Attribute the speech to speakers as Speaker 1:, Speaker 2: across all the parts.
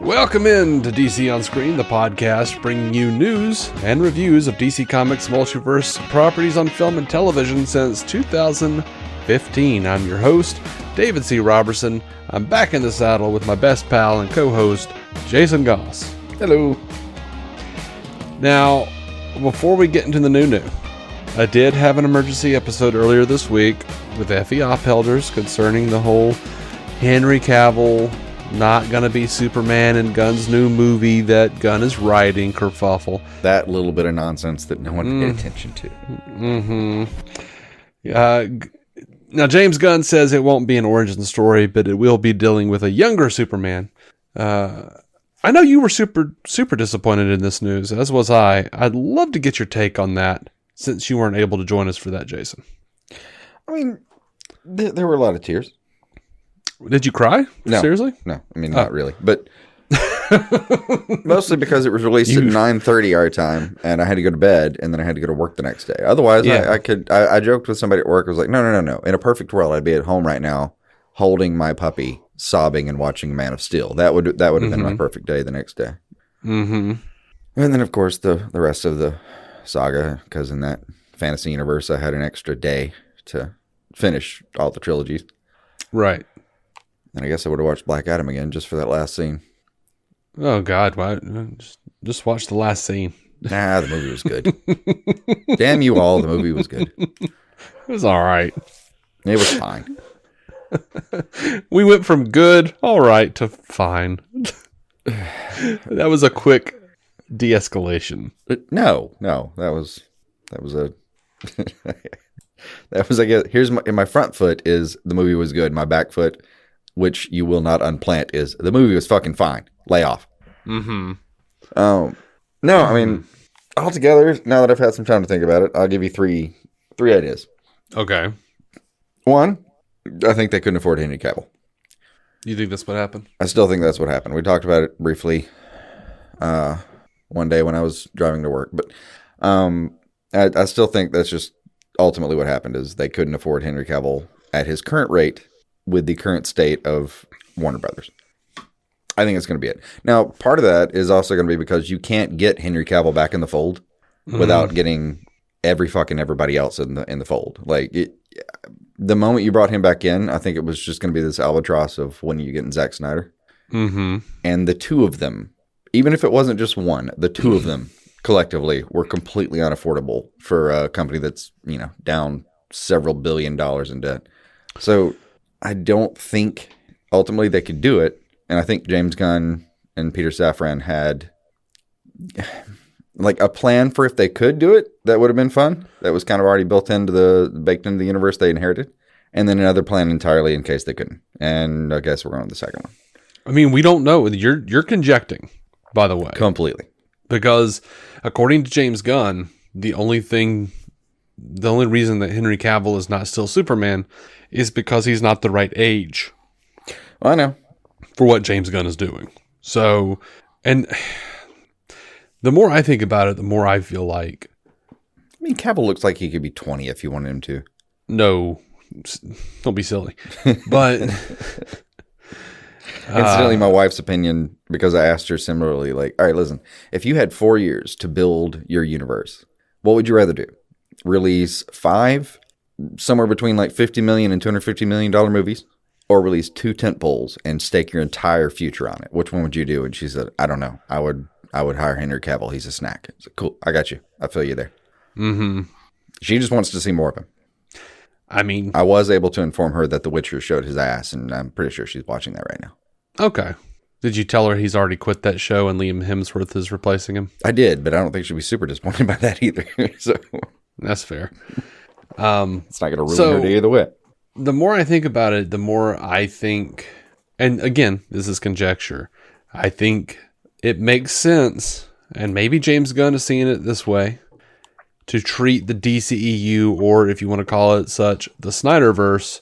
Speaker 1: Welcome in to DC On Screen, the podcast bringing you news and reviews of DC Comics multiverse properties on film and television since 2015. I'm your host, David C. Robertson. I'm back in the saddle with my best pal and co-host, Jason Goss.
Speaker 2: Hello.
Speaker 1: Now, before we get into the new, I did have an emergency episode earlier this week with Effie Oppelders concerning the whole Henry Cavill not gonna be Superman in Gunn's new movie that Gunn is writing kerfuffle.
Speaker 2: That little bit of nonsense that no one paid attention to.
Speaker 1: Now, James Gunn says it won't be an origin story, but it will be dealing with a younger Superman. I know you were super disappointed in this news, as was I. I'd love to get your take on that, since you weren't able to join us for that, Jason.
Speaker 2: I mean, there were a lot of tears.
Speaker 1: Did you cry?
Speaker 2: No.
Speaker 1: Seriously?
Speaker 2: No, I mean, not really. But mostly because it was released at 9:30 our time, and I had to go to bed, and then I had to go to work the next day. Otherwise, yeah. I joked with somebody at work. I was like, no. In a perfect world, I'd be at home right now, holding my puppy, sobbing, and watching Man of Steel. That would have been my perfect day the next day. Mm-hmm. And then, of course, the rest of the saga, because in that fantasy universe, I had an extra day to finish all the trilogies.
Speaker 1: Right.
Speaker 2: And I guess I would have watched Black Adam again just for that last scene.
Speaker 1: Oh, God. Why? Just watch the last scene.
Speaker 2: Nah, the movie was good. Damn you all, the movie was good.
Speaker 1: It was all right.
Speaker 2: It was fine.
Speaker 1: We went from good, all right, to fine. That was a quick de-escalation.
Speaker 2: No, that was a... That was, I guess, here's my front foot is the movie was good. My back foot, which you will not unplant, is the movie was fucking fine. Lay off. Mm-hmm. No, I mean, altogether, now that I've had some time to think about it, I'll give you three ideas.
Speaker 1: Okay.
Speaker 2: One, I think they couldn't afford Henry Cavill.
Speaker 1: You think that's what happened?
Speaker 2: I still think that's what happened. We talked about it briefly one day when I was driving to work, but I still think that's just ultimately what happened is they couldn't afford Henry Cavill at his current rate with the current state of Warner Brothers. I think it's going to be it. Now, part of that is also going to be because you can't get Henry Cavill back in the fold without getting everybody else in the fold. Like the moment you brought him back in, I think it was just going to be this albatross of when you get in Zack Snyder. Mm-hmm. And the two of them, even if it wasn't just one, the two of them collectively were completely unaffordable for a company that's, down several $1 billion in debt. So I don't think ultimately they could do it. And I think James Gunn and Peter Safran had like a plan for if they could do it, that would have been fun. That was kind of already baked into the universe they inherited. And then another plan entirely in case they couldn't. And I guess we're going with the second one.
Speaker 1: I mean, we don't know. You're conjecting, by the way.
Speaker 2: Completely.
Speaker 1: Because according to James Gunn, the only reason that Henry Cavill is not still Superman is because he's not the right age.
Speaker 2: Well, I know.
Speaker 1: For what James Gunn is doing. So, and the more I think about it, the more I feel like...
Speaker 2: I mean, Cavill looks like he could be 20 if you wanted him to.
Speaker 1: No, don't be silly. But...
Speaker 2: Incidentally, my wife's opinion, because I asked her similarly, like, all right, listen, if you had 4 years to build your universe, what would you rather do? Release 5, somewhere between like $50 million and $250 million movies, or release 2 tentpoles and stake your entire future on it? Which one would you do? And she said, I don't know. I would hire Henry Cavill. He's a snack. I said, cool. I got you. I feel you there. Mm-hmm. She just wants to see more of him.
Speaker 1: I mean,
Speaker 2: I was able to inform her that The Witcher showed his ass, and I'm pretty sure she's watching that right now.
Speaker 1: Okay. Did you tell her he's already quit that show and Liam Hemsworth is replacing him?
Speaker 2: I did, but I don't think she'll be super disappointed by that either. So
Speaker 1: that's fair.
Speaker 2: It's not going to ruin her day either way.
Speaker 1: The more I think about it, the more I think, and again, this is conjecture, I think it makes sense, and maybe James Gunn is seeing it this way, to treat the DCEU, or if you want to call it such, the Snyderverse,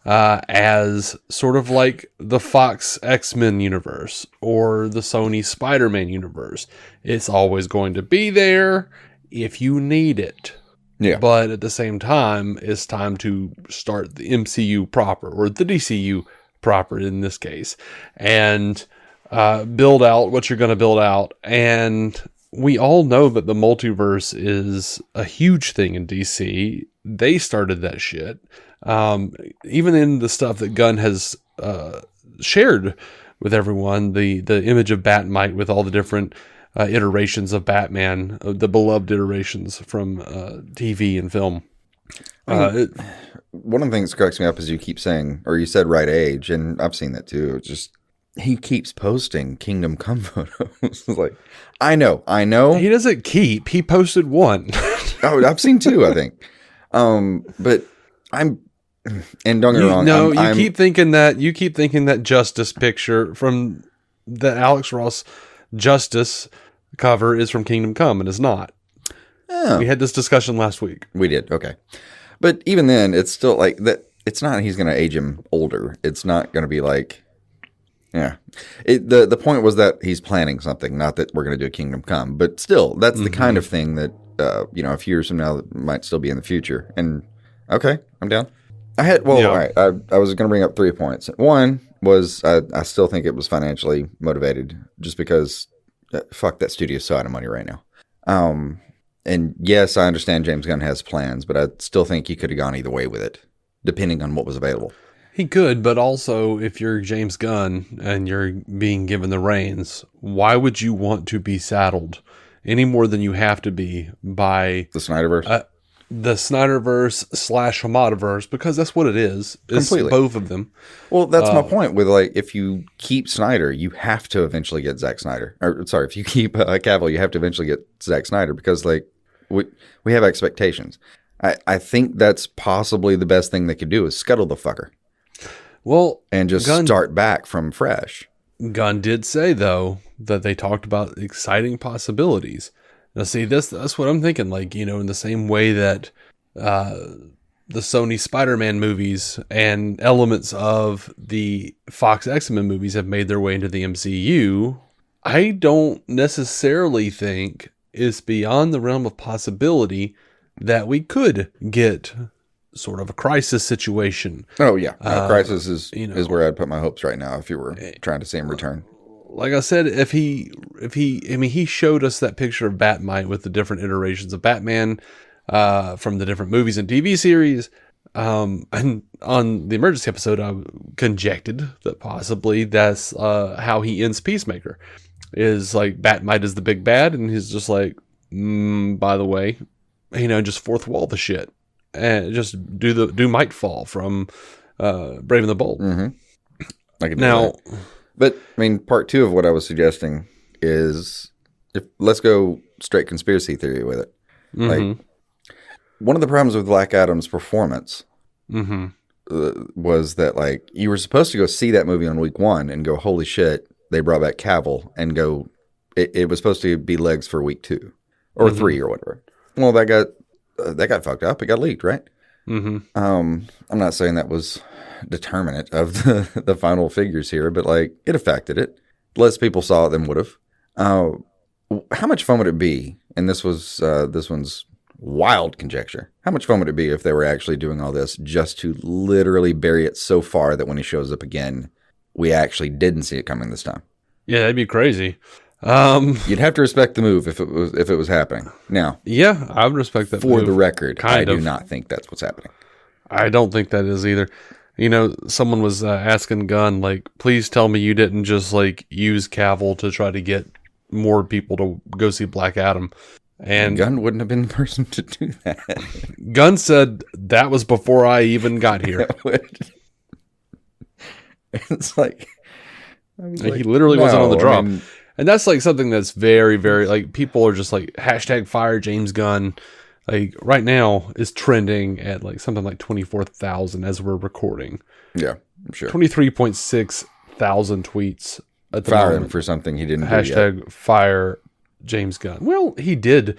Speaker 1: as sort of like the Fox X-Men universe or the Sony Spider-Man universe. It's always going to be there if you need it.
Speaker 2: Yeah.
Speaker 1: But at the same time, it's time to start the MCU proper, or the DCU proper in this case. And build out what you're going to build out. And we all know that the multiverse is a huge thing in DC. They started that shit. Even in the stuff that Gunn has shared with everyone, the image of Batmite with all the different iterations of Batman, the beloved iterations from TV and film.
Speaker 2: One of the things that cracks me up is you keep saying, or you said right age, and I've seen that too. It's just, he keeps posting Kingdom Come photos. Like, I know.
Speaker 1: He doesn't keep. He posted one.
Speaker 2: Oh, I've seen two, I think. But and don't get me wrong.
Speaker 1: No, you keep thinking that Justice picture from the Alex Ross Justice cover is from Kingdom Come, and it's not.
Speaker 2: Oh.
Speaker 1: We had this discussion last week.
Speaker 2: We did. Okay. But even then, it's still like that. It's not, he's going to age him older. It's not going to be like, yeah. The point was that he's planning something, not that we're going to do a Kingdom Come. But still, that's the kind of thing that, a few years from now might still be in the future. And okay, I'm down. All right. I was going to bring up 3 points. One was I still think it was financially motivated, just because fuck, that studio's so out of money right now. And yes, I understand James Gunn has plans, but I still think he could have gone either way with it, depending on what was available.
Speaker 1: He could, but also if you're James Gunn and you're being given the reins, why would you want to be saddled any more than you have to be by
Speaker 2: the Snyderverse?
Speaker 1: The Snyderverse / Hamadaverse, because that's what it is. It's
Speaker 2: completely
Speaker 1: both of them.
Speaker 2: Well, that's my point with, like, if you keep Snyder, you have to eventually get Zack Snyder. Or sorry, if you keep Cavill, you have to eventually get Zack Snyder, because like we have expectations. I think that's possibly the best thing they could do is scuttle the fucker.
Speaker 1: Well,
Speaker 2: and just start back from fresh.
Speaker 1: Gunn did say though that they talked about exciting possibilities. Now, see, that's what I'm thinking. Like, in the same way that the Sony Spider-Man movies and elements of the Fox X-Men movies have made their way into the MCU, I don't necessarily think it's beyond the realm of possibility that we could get sort of a crisis situation.
Speaker 2: Oh, yeah. Crisis is where I'd put my hopes right now if you were trying to see him return.
Speaker 1: Like I said, he showed us that picture of Batmite with the different iterations of Batman from the different movies and TV series. And on the emergency episode, I conjectured that possibly that's how he ends Peacemaker. Is like Batmite is the big bad, and he's just like, by the way, just fourth wall the shit, and just do Mightfall from Brave and the Bold.
Speaker 2: Mm-hmm. I can do that. But I mean, part 2 of what I was suggesting is, let's go straight conspiracy theory with it.
Speaker 1: Mm-hmm.
Speaker 2: Like, one of the problems with Black Adam's performance was that, like, you were supposed to go see that movie on week 1 and go, holy shit, they brought back Cavill, and go, it was supposed to be legs for week 2 or 3 or whatever. Well, that got fucked up. It got leaked, right?
Speaker 1: Mm-hmm.
Speaker 2: I'm not saying that was determinant of the final figures here, but like, it affected it. Less people saw it than would have. How much fun would it be? And this one's wild conjecture. How much fun would it be if they were actually doing all this just to literally bury it so far that when he shows up again, we actually didn't see it coming this time?
Speaker 1: Yeah, that'd be crazy.
Speaker 2: You'd have to respect the move if it was happening. Now,
Speaker 1: yeah, I would respect that.
Speaker 2: For the record, I do not think that's what's happening.
Speaker 1: I don't think that is either. Someone was asking Gunn, like, please tell me you didn't just like use Cavill to try to get more people to go see Black Adam. And
Speaker 2: Gunn wouldn't have been the person to do that.
Speaker 1: Gunn said that was before I even got here.
Speaker 2: It's like,
Speaker 1: he literally wasn't on the drop. And that's like something that's very, very, like, people are just like #fire James Gunn. Like, right now is trending at like something like 24,000 as we're recording.
Speaker 2: Yeah, I'm sure.
Speaker 1: 23.6 thousand tweets at the
Speaker 2: fire
Speaker 1: moment.
Speaker 2: Him for something he didn't do yet.
Speaker 1: #fire James Gunn. Well, he did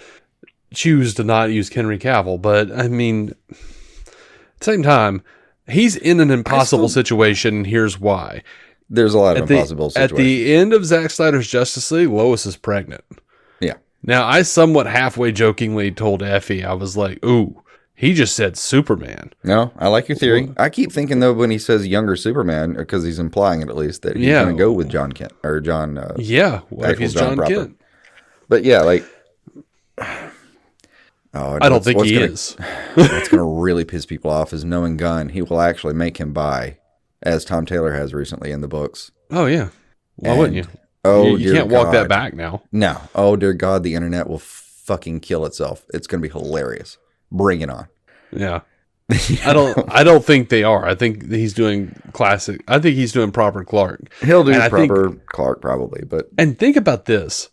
Speaker 1: choose to not use Henry Cavill, but I mean, at the same time, he's in an impossible situation, and here's why.
Speaker 2: There's a lot of impossible situations.
Speaker 1: At the end of Zack Snyder's Justice League, Lois is pregnant.
Speaker 2: Yeah.
Speaker 1: Now, I somewhat halfway jokingly told Effie, I was like, ooh, He just said Superman.
Speaker 2: No, I like your theory. I keep thinking, though, when he says younger Superman, because he's implying it at least, that he's going to go with John Kent, or John...
Speaker 1: what if he's John Kent?
Speaker 2: But yeah, like...
Speaker 1: I don't think he is.
Speaker 2: What's going to really piss people off is knowing Gunn, he will actually make him buy, as Tom Taylor has recently in the books.
Speaker 1: Oh, yeah. Why wouldn't you?
Speaker 2: Oh,
Speaker 1: you can't walk that back now.
Speaker 2: No. Oh, dear God, the internet will fucking kill itself. It's going to be hilarious. Bring it on.
Speaker 1: Yeah. I don't think they are. I think he's doing classic. I think he's doing proper Clark.
Speaker 2: He'll do proper Clark probably, but...
Speaker 1: And think about this.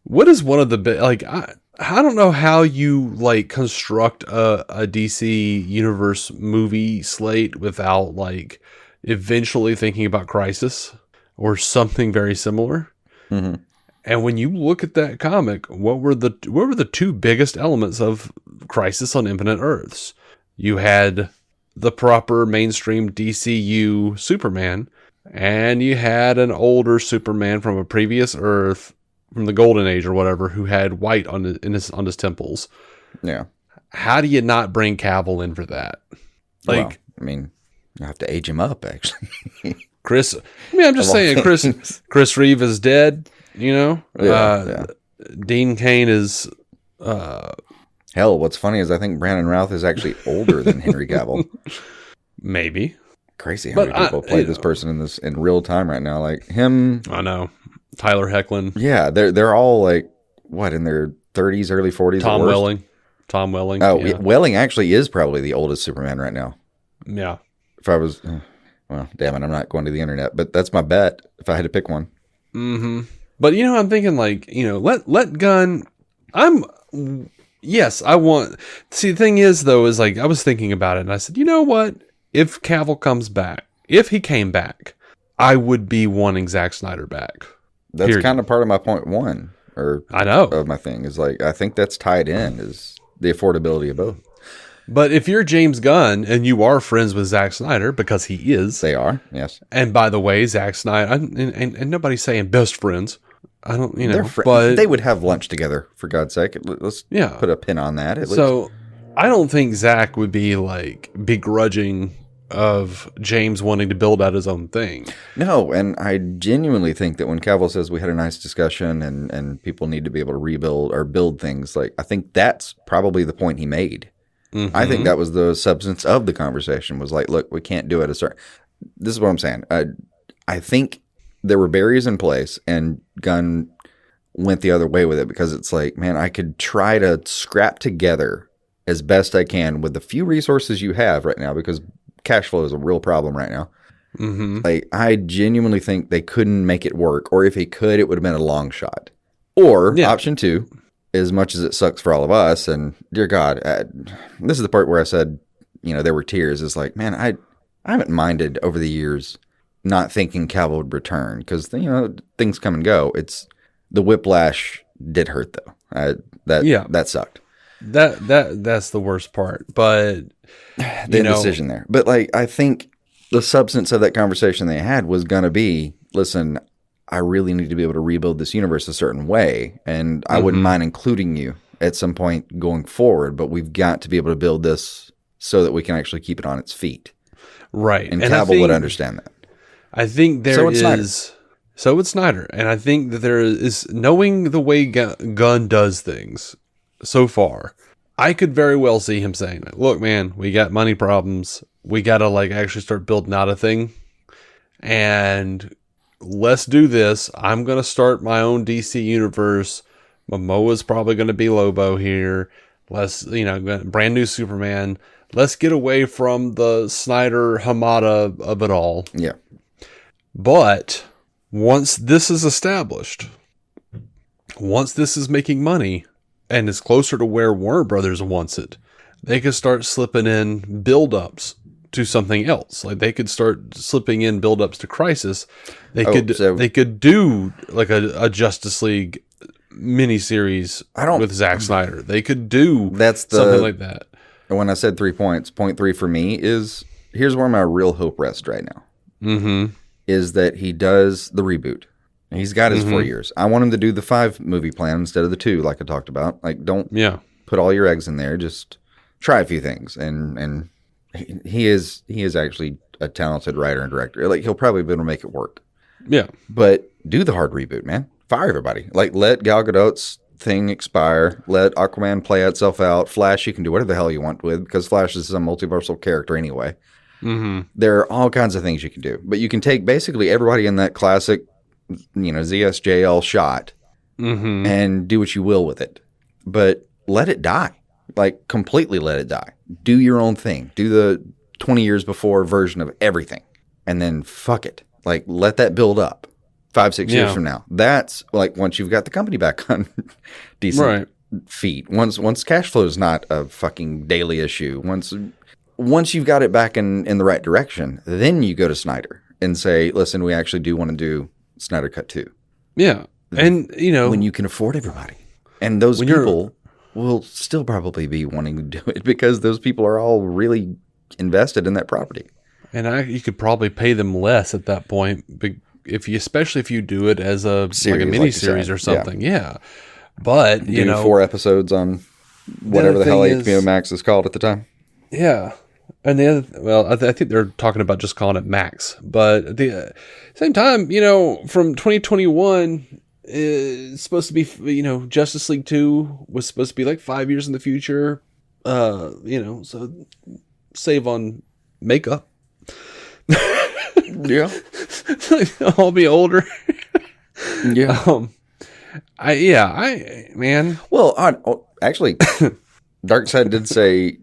Speaker 1: What is one of the... Like, I don't know how you, like, construct a DC Universe movie slate without, like, eventually thinking about Crisis or something very similar.
Speaker 2: Mm-hmm.
Speaker 1: And when you look at that comic, what were the two biggest elements of Crisis on Infinite Earths? You had the proper mainstream DCU Superman, and you had an older Superman from a previous Earth, from the Golden Age or whatever, who had white on his temples.
Speaker 2: Yeah.
Speaker 1: How do you not bring Cavill in for that? Like,
Speaker 2: well, I mean, you have to age him up, actually.
Speaker 1: I'm just saying, Chris Reeve is dead. You know,
Speaker 2: yeah.
Speaker 1: Dean Cain is.
Speaker 2: Hell, what's funny is I think Brandon Routh is actually older than Henry Cavill.
Speaker 1: Maybe.
Speaker 2: Crazy how many people play this person in real time right now. Like him.
Speaker 1: I know. Tyler Hoechlin.
Speaker 2: Yeah, they're all like what, in their 30s, early 40s.
Speaker 1: Tom Welling.
Speaker 2: Oh, yeah. Welling actually is probably the oldest Superman right now.
Speaker 1: Yeah.
Speaker 2: If I was, well, damn it, I'm not going to the internet, but that's my bet if I had to pick one.
Speaker 1: Mm-hmm. But, you know, I'm thinking like, you know, let Gunn, yes, I want, see, the thing is though, is like, I was thinking about it and I said, you know what, if Cavill comes back, if he came back, I would be wanting Zack Snyder back.
Speaker 2: That's kind of part of my point one, or
Speaker 1: I know
Speaker 2: of my thing is like, I think that's tied in is the affordability of both.
Speaker 1: But if you're James Gunn and you are friends with Zack Snyder, because he is.
Speaker 2: They are, yes.
Speaker 1: And by the way, Zack Snyder, and nobody's saying best friends. I don't, you know,
Speaker 2: but they would have lunch together, for God's sake. Let's put a pin on that.
Speaker 1: So I don't think Zack would be like begrudging of James wanting to build out his own thing.
Speaker 2: No, and I genuinely think that when Cavill says we had a nice discussion and people need to be able to rebuild or build things, like I think that's probably the point he made. Mm-hmm. I think that was the substance of the conversation was like, look, we can't do it. This is what I'm saying. I think there were barriers in place and Gunn went the other way with it because it's like, man, I could try to scrap together as best I can with the few resources you have right now because cash flow is a real problem right now.
Speaker 1: Mm-hmm.
Speaker 2: Like, I genuinely think they couldn't make it work, or if he could, it would have been a long shot. Or option two, as much as it sucks for all of us, and dear God, this is the part where I said, you know, there were tears. It's like, man, I haven't minded over the years not thinking Cavill would return because, you know, things come and go. It's the whiplash did hurt though. That sucked.
Speaker 1: That's the worst part, but
Speaker 2: the indecision there. But like, I think the substance of that conversation they had was going to be, listen, I really need to be able to rebuild this universe a certain way. And I wouldn't mind including you at some point going forward, but we've got to be able to build this so that we can actually keep it on its feet.
Speaker 1: Right.
Speaker 2: And Cavill would understand that.
Speaker 1: I think so would Snyder. And I think that there is, knowing the way Gunn does things so far, I could very well see him saying, look, man, we got money problems. We got to like actually start building out a thing. And let's do this. I'm going to start my own DC universe. Momoa's probably going to be Lobo here. Let's, you know, brand new Superman. Let's get away from the Snyder Hamada of it all.
Speaker 2: Yeah.
Speaker 1: But once this is established, once this is making money and is closer to where Warner Brothers wants it, they could start slipping in build-ups to something else. Like they could start slipping in build-ups to Crisis. They could do like a Justice League miniseries with Zack Snyder. They could do something like that.
Speaker 2: And when I said 3 points, point 3 for me is, here's where my real hope rests right now.
Speaker 1: Mm-hmm.
Speaker 2: Is that he does the reboot. He's got his 4 years. I want him to do the 5 movie plan instead of the 2, like I talked about. Like, don't put all your eggs in there. Just try a few things, and he is actually a talented writer and director. Like, he'll probably be able to make it work.
Speaker 1: Yeah.
Speaker 2: But do the hard reboot, man. Fire everybody. Like, let Gal Gadot's thing expire. Let Aquaman play itself out. Flash, you can do whatever the hell you want with, because Flash is a multiversal character anyway.
Speaker 1: Mm-hmm.
Speaker 2: There are all kinds of things you can do. But you can take basically everybody in that classic, ZSJL shot and do what you will with it. But let it die. Like, completely let it die. Do your own thing. Do the 20 years before version of everything. And then fuck it. Like, let that build up 5-6 years from now. That's like, once you've got the company back on decent feet. Once cash flow is not a fucking daily issue. Once you've got it back in the right direction, then you go to Snyder and say, listen, we actually do want to do Snyder Cut 2.
Speaker 1: Yeah. And,
Speaker 2: when you can afford everybody. And those people will still probably be wanting to do it because those people are all really invested in that property.
Speaker 1: And you could probably pay them less at that point, especially if you do it as a mini series or something. Yeah. But
Speaker 2: do 4 episodes on whatever the hell HBO Max is called at the time.
Speaker 1: Yeah. And I think they're talking about just calling it Max. But at the same time, from 2021, it's supposed to be, Justice League 2 was supposed to be like 5 years in the future. So save on makeup.
Speaker 2: Yeah.
Speaker 1: I'll be older.
Speaker 2: Yeah.
Speaker 1: Man.
Speaker 2: Well, actually, Darkseid did say,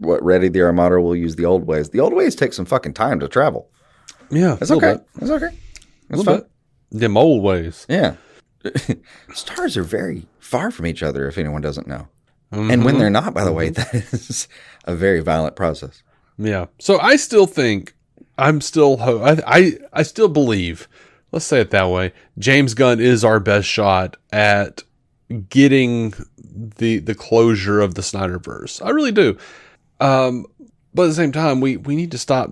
Speaker 2: Ready the Armada will use the old ways. The old ways take some fucking time to travel.
Speaker 1: Yeah.
Speaker 2: It's okay. It's okay. It's fine.
Speaker 1: Them old ways.
Speaker 2: Yeah. Stars are very far from each other, if anyone doesn't know. And when they're not, by the way, that is a very violent process.
Speaker 1: Yeah. So I still think, I still believe, let's say it that way, James Gunn is our best shot at getting the closure of the Snyderverse. I really do. But at the same time, we need to stop,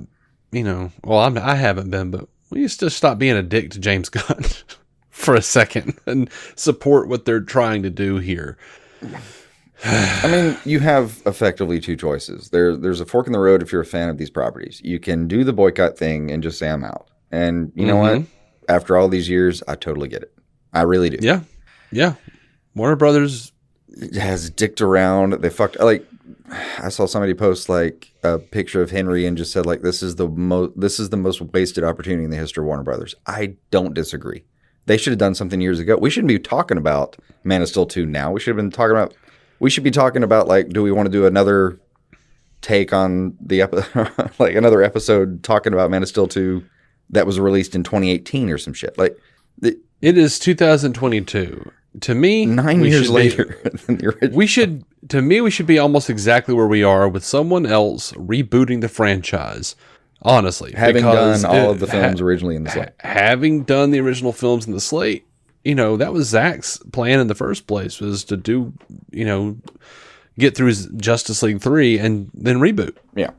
Speaker 1: I haven't been, but we need to stop being a dick to James Gunn for a second and support what they're trying to do here.
Speaker 2: I mean, you have effectively 2 choices. There's a fork in the road if you're a fan of these properties. You can do the boycott thing and just say I'm out. And you know what? After all these years, I totally get it. I really do.
Speaker 1: Yeah. Yeah. Warner Brothers
Speaker 2: has dicked around. They fucked. Like, I saw somebody post like a picture of Henry and just said like, this is the most wasted opportunity in the history of Warner Brothers. I don't disagree. They should have done something years ago. We shouldn't be talking about Man of Steel 2 now. We should be talking about like, do we want to do another take on the like another episode talking about Man of Steel 2 that was released in 2018 or some shit. Like,
Speaker 1: it is 2022. To me,
Speaker 2: 9 years later than the original.
Speaker 1: we should be almost exactly where we are with someone else rebooting the franchise. Honestly,
Speaker 2: having done all of the films originally in the slate,
Speaker 1: having done the original films in the slate, that was Zack's plan in the first place, was to do, get through Justice League 3 and then reboot.
Speaker 2: Yeah,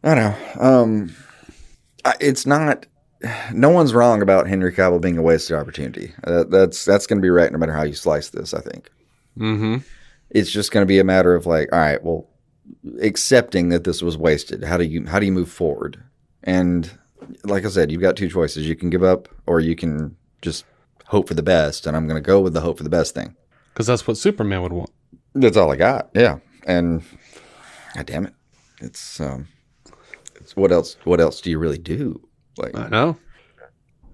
Speaker 2: I know. It's not. No one's wrong about Henry Cavill being a wasted opportunity. That's going to be right no matter how you slice this, I think.
Speaker 1: Mm-hmm.
Speaker 2: It's just going to be a matter of like, all right, well, accepting that this was wasted. How do you move forward? And like I said, you've got 2 choices. You can give up or you can just hope for the best. And I'm going to go with the hope for the best thing.
Speaker 1: Because that's what Superman would want.
Speaker 2: That's all I got. Yeah. And God damn it. It's what else do you really do? Like,
Speaker 1: I know.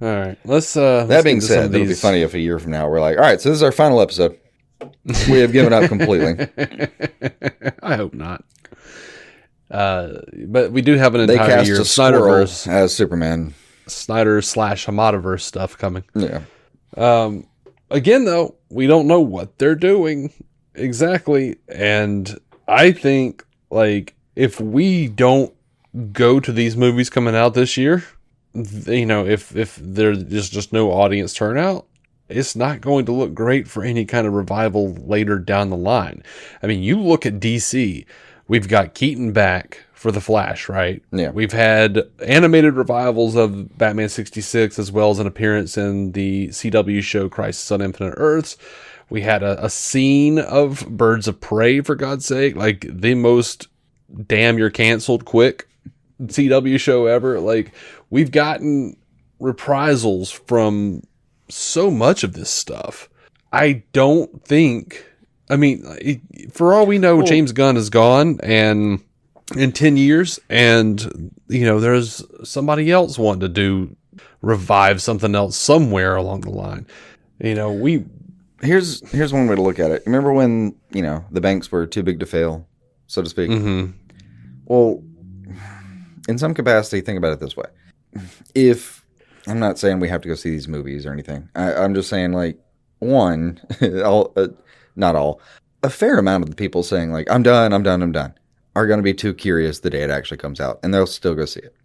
Speaker 1: All right. Let's
Speaker 2: that being said, it'll be funny if a year from now we're like, all right, so this is our final episode. We have given up completely.
Speaker 1: I hope not. But we do have an entire year of
Speaker 2: Snyderverse as Superman,
Speaker 1: Snyder/Hamadaverse stuff coming.
Speaker 2: Yeah.
Speaker 1: Again, though, we don't know what they're doing exactly, and I think like if we don't go to these movies coming out this year, if there's just no audience turnout, it's not going to look great for any kind of revival later down the line. I mean, you look at DC, we've got Keaton back for The Flash, right?
Speaker 2: Yeah.
Speaker 1: We've had animated revivals of Batman 66 as well as an appearance in the CW show Crisis on Infinite Earths. We had a scene of Birds of Prey, for God's sake, like the most damn you're canceled quick CW show ever. Like, we've gotten reprisals from so much of this stuff. I don't think, I mean, for all we know, James Gunn is gone and in 10 years, and there's somebody else wanting to revive something else somewhere along the line.
Speaker 2: Here's one way to look at it. Remember when, the banks were too big to fail, so to speak?
Speaker 1: Mm-hmm.
Speaker 2: Well, in some capacity, think about it this way. If, I'm not saying we have to go see these movies or anything. I'm just saying, like, one, not all, a fair amount of the people saying, like, I'm done, are going to be too curious the day it actually comes out, and they'll still go see it.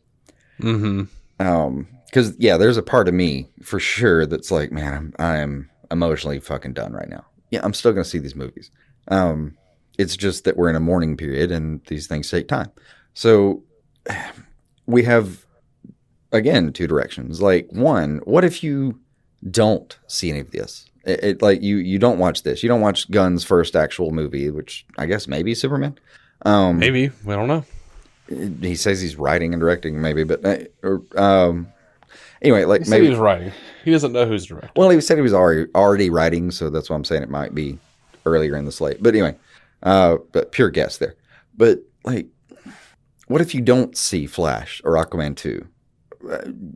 Speaker 1: Mm-hmm.
Speaker 2: Because, there's a part of me, for sure, that's like, man, I'm emotionally fucking done right now. Yeah, I'm still going to see these movies. It's just that we're in a mourning period, and these things take time. So, we have, again, two directions. Like, one, what if you don't see any of this? Like, you don't watch this. You don't watch Gunn's first actual movie, which I guess maybe Superman.
Speaker 1: Maybe. We don't know.
Speaker 2: He says he's writing and directing, maybe, but anyway, like,
Speaker 1: he
Speaker 2: maybe
Speaker 1: he's writing. He doesn't know who's directing.
Speaker 2: Well, he said he was already writing, so that's why I'm saying it might be earlier in the slate. But anyway, but pure guess there. But like, what if you don't see Flash or Aquaman 2?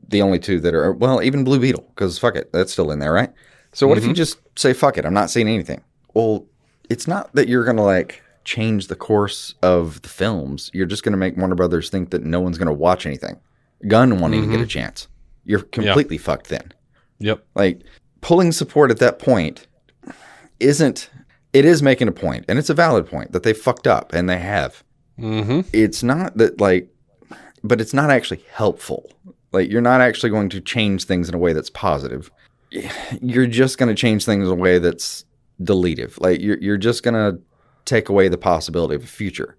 Speaker 2: The only two that are, well, even Blue Beetle, because fuck it, that's still in there, right? So what if you just say, fuck it, I'm not seeing anything? Well, it's not that you're going to like change the course of the films. You're just going to make Warner Brothers think that no one's going to watch anything. Gunn won't even get a chance. You're completely fucked then.
Speaker 1: Yep.
Speaker 2: Like, pulling support at that point it is making a point, and it's a valid point that they fucked up, and they have.
Speaker 1: Mm-hmm.
Speaker 2: It's not that, like, but it's not actually helpful. Like, you're not actually going to change things in a way that's positive. You're just going to change things in a way that's deletive. Like, you're just going to take away the possibility of a future.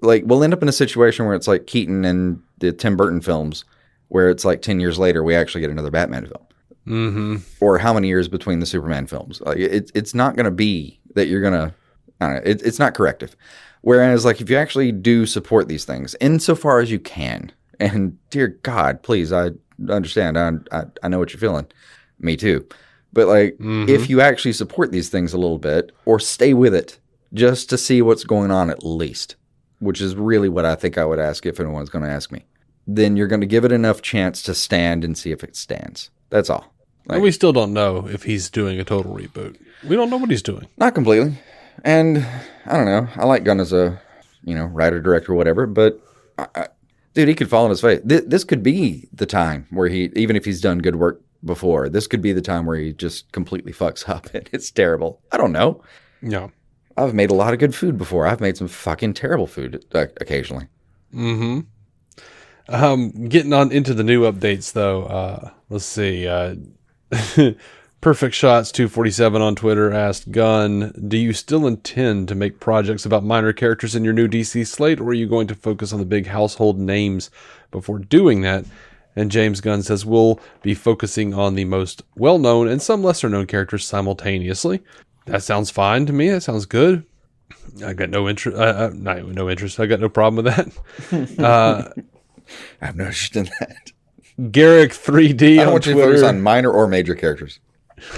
Speaker 2: Like, we'll end up in a situation where it's like Keaton and the Tim Burton films, where it's like 10 years later, we actually get another Batman film.
Speaker 1: Mm-hmm.
Speaker 2: Or how many years between the Superman films? Like, it's not going to be that you're going to, I don't know, it's not corrective. Whereas, like, if you actually do support these things, insofar as you can, and dear God, please, I understand, I know what you're feeling. Me too. But, like, if you actually support these things a little bit, or stay with it, just to see what's going on at least, which is really what I think I would ask if anyone's going to ask me, then you're going to give it enough chance to stand and see if it stands. That's all. Like,
Speaker 1: and we still don't know if he's doing a total reboot. We don't know what he's doing.
Speaker 2: Not completely. And I don't know. I like Gunn as a, writer, director, whatever. But, dude, he could fall on his face. This could be the time where he, even if he's done good work before, this could be the time where he just completely fucks up. And it's terrible. I don't know.
Speaker 1: Yeah.
Speaker 2: I've made a lot of good food before. I've made some fucking terrible food occasionally.
Speaker 1: Mm-hmm. Getting on into the new updates, though. Let's see. Perfect Shots 247 on Twitter asked Gunn, do you still intend to make projects about minor characters in your new DC slate, or are you going to focus on the big household names before doing that? And James Gunn says, we'll be focusing on the most well-known and some lesser-known characters simultaneously. That sounds fine to me. That sounds good. I got no interest. No interest. I got no problem with that.
Speaker 2: I have no interest in that.
Speaker 1: Garrick 3D.
Speaker 2: I don't want you to focus on minor or major characters.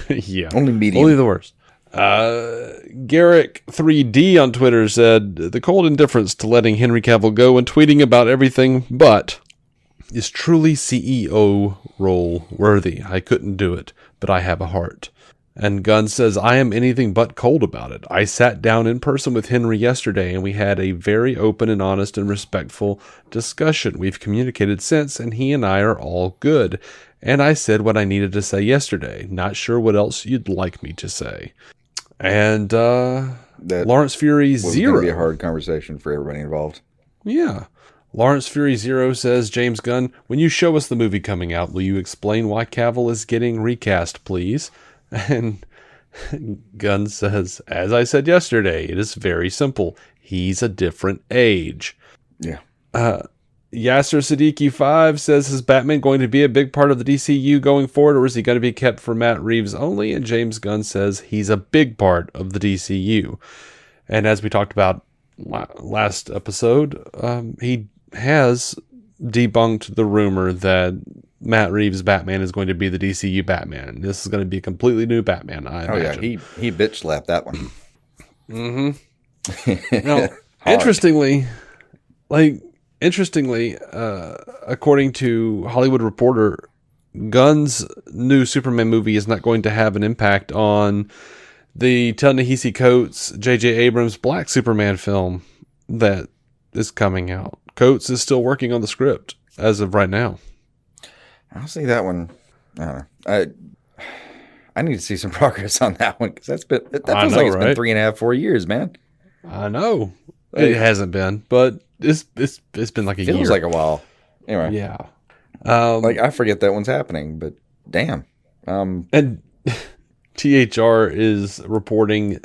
Speaker 1: Yeah.
Speaker 2: Only medium.
Speaker 1: Only the worst. Garrick 3D on Twitter said, the cold indifference to letting Henry Cavill go and tweeting about everything but is truly CEO role worthy. I couldn't do it, but I have a heart. And Gunn says, I am anything but cold about it. I sat down in person with Henry yesterday, and we had a very open and honest and respectful discussion. We've communicated since, and he and I are all good. And I said what I needed to say yesterday. Not sure what else you'd like me to say. And Lawrence Fury Zero.
Speaker 2: Going to be a hard conversation for everybody involved.
Speaker 1: Yeah. Lawrence Fury Zero says, James Gunn, when you show us the movie coming out, will you explain why Cavill is getting recast, please? And Gunn says, as I said yesterday, it is very simple. He's a different age.
Speaker 2: Yeah.
Speaker 1: Yasser Siddiqui 5 says, is Batman going to be a big part of the DCU going forward, or is he going to be kept for Matt Reeves only? And James Gunn says he's a big part of the DCU. And as we talked about last episode, he has debunked the rumor that Matt Reeves' Batman is going to be the DCU Batman. This is going to be a completely new Batman, I imagine.
Speaker 2: Yeah, he bitch slapped that one.
Speaker 1: Mm-hmm. Now, interestingly, according to Hollywood Reporter, Gunn's new Superman movie is not going to have an impact on the Ta-Nehisi Coates, J.J. Abrams' Black Superman film that is coming out. Coates is still working on the script as of right now.
Speaker 2: I'll see that one. I don't know. I need to see some progress on that one, because that feels like it's been 3.5, 4 years, man.
Speaker 1: I know. It hasn't been, but it's been like a year.
Speaker 2: Feels like a while. Anyway.
Speaker 1: Yeah.
Speaker 2: I forget that one's happening, but damn.
Speaker 1: And THR is reporting,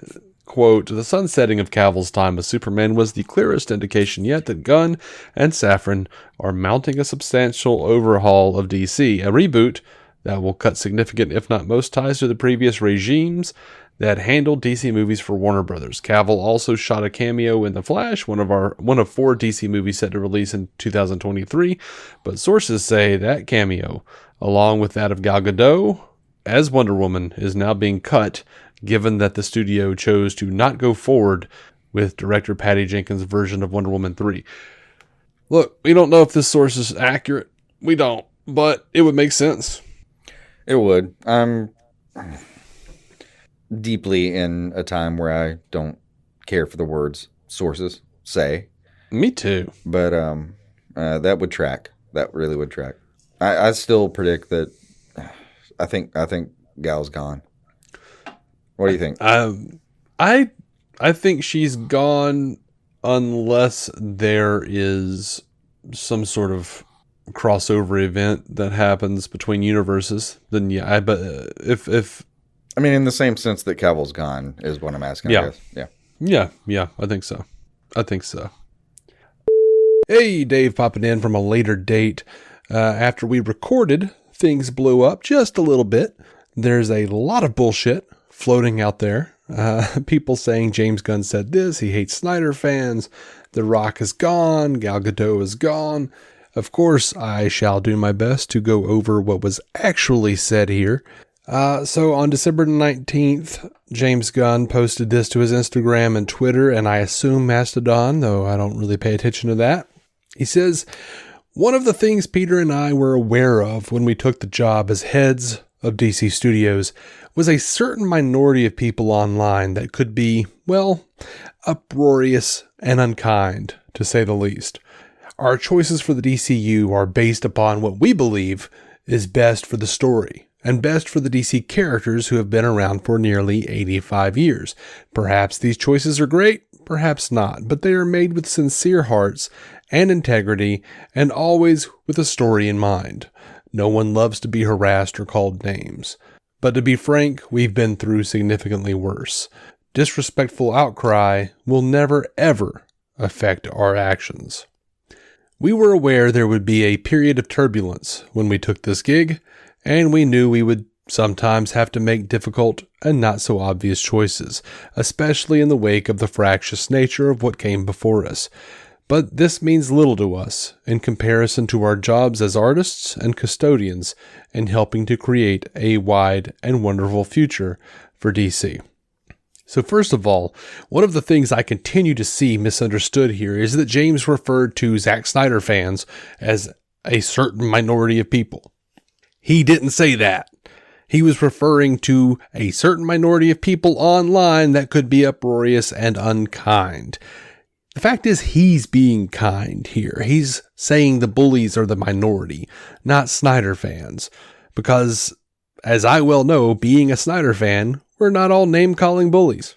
Speaker 1: quote, the sunsetting of Cavill's time as Superman was the clearest indication yet that Gunn and Safran are mounting a substantial overhaul of DC, a reboot that will cut significant, if not most, ties to the previous regimes that handled DC movies for Warner Brothers. Cavill also shot a cameo in The Flash, one of 4 DC movies set to release in 2023, but sources say that cameo, along with that of Gal Gadot as Wonder Woman, is now being cut, given that the studio chose to not go forward with director Patty Jenkins' version of Wonder Woman 3. Look, we don't know if this source is accurate. We don't, but it would make sense.
Speaker 2: It would. I'm deeply in a time where I don't care for the words sources say.
Speaker 1: Me too.
Speaker 2: But that would track. That really would track. I still predict that. I think Gal's gone. What do you think?
Speaker 1: I think she's gone unless there is some sort of crossover event that happens between universes. Then yeah, but if
Speaker 2: I mean, in the same sense that Cavill's gone is what I'm asking.
Speaker 1: Yeah.
Speaker 2: I guess.
Speaker 1: Yeah. I think so. Hey, Dave popping in from a later date. After we recorded, things blew up just a little bit. There's a lot of bullshit floating out there. People saying James Gunn said this, he hates Snyder fans, The Rock is gone, Gal Gadot is gone. Of course, I shall do my best to go over what was actually said here. So on December 19th, James Gunn posted this to his Instagram and Twitter, and I assume Mastodon, though I don't really pay attention to that. He says, one of the things Peter and I were aware of when we took the job as heads of DC Studios was a certain minority of people online that could be, well, uproarious and unkind, to say the least. Our choices for the DCU are based upon what we believe is best for the story and best for the DC characters who have been around for nearly 85 years. Perhaps these choices are great, perhaps not, but they are made with sincere hearts and integrity and always with a story in mind. No one loves to be harassed or called names. But to be frank, we've been through significantly worse. Disrespectful outcry will never, ever affect our actions. We were aware there would be a period of turbulence when we took this gig, and we knew we would sometimes have to make difficult and not so obvious choices, especially in the wake of the fractious nature of what came before us. But this means little to us in comparison to our jobs as artists and custodians in helping to create a wide and wonderful future for DC. So first of all, one of the things I continue to see misunderstood here is that James referred to Zack Snyder fans as a certain minority of people. He didn't say that. He was referring to a certain minority of people online that could be uproarious and unkind. The fact is, he's being kind here. He's saying the bullies are the minority, not Snyder fans. Because, as I well know, being a Snyder fan, we're not all name-calling bullies.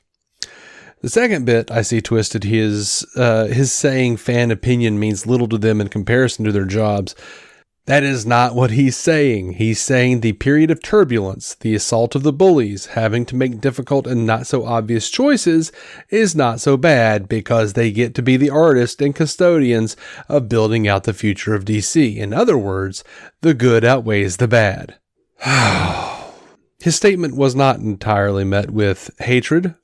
Speaker 1: The second bit I see twisted his saying fan opinion means little to them in comparison to their jobs. That is not what he's saying. He's saying the period of turbulence, the assault of the bullies, having to make difficult and not so obvious choices is not so bad because they get to be the artists and custodians of building out the future of DC. In other words, the good outweighs the bad. His statement was not entirely met with hatred.